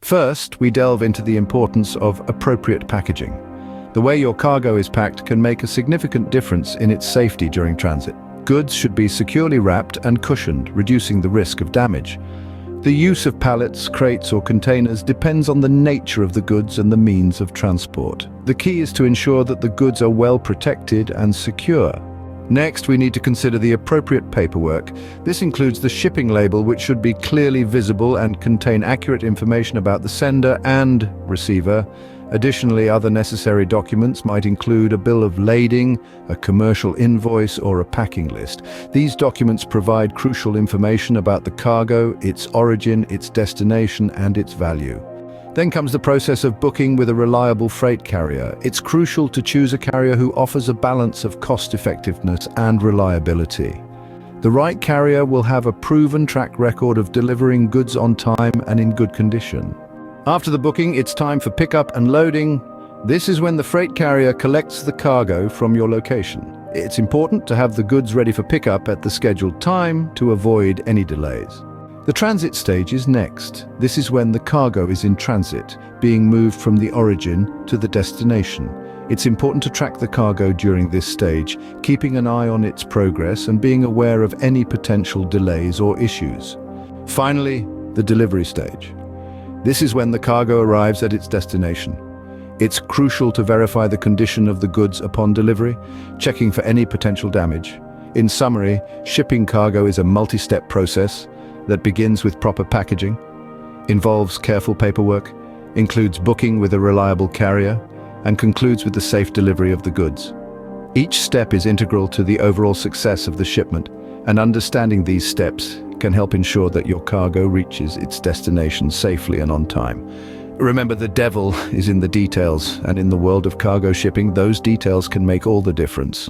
First, we delve into the importance of appropriate packaging. The way your cargo is packed can make a significant difference in its safety during transit. Goods should be securely wrapped and cushioned, reducing the risk of damage. The use of pallets, crates, or containers depends on the nature of the goods and the means of transport. The key is to ensure that the goods are well protected and secure. Next, we need to consider the appropriate paperwork. This includes the shipping label, which should be clearly visible and contain accurate information about the sender and receiver. Additionally, other necessary documents might include a bill of lading, a commercial invoice, or a packing list. These documents provide crucial information about the cargo, its origin, its destination, and its value. Then comes the process of booking with a reliable freight carrier. It's crucial to choose a carrier who offers a balance of cost-effectiveness and reliability. The right carrier will have a proven track record of delivering goods on time and in good condition. After the booking, it's time for pickup and loading. This is when the freight carrier collects the cargo from your location. It's important to have the goods ready for pickup at the scheduled time to avoid any delays. The transit stage is next. This is when the cargo is in transit, being moved from the origin to the destination. It's important to track the cargo during this stage, keeping an eye on its progress and being aware of any potential delays or issues. Finally, the delivery stage. This is when the cargo arrives at its destination. It's crucial to verify the condition of the goods upon delivery, checking for any potential damage. In summary, shipping cargo is a multi-step process that begins with proper packaging, involves careful paperwork, includes booking with a reliable carrier, and concludes with the safe delivery of the goods. Each step is integral to the overall success of the shipment, and understanding these steps can help ensure that your cargo reaches its destination safely and on time. Remember, the devil is in the details, and in the world of cargo shipping, those details can make all the difference.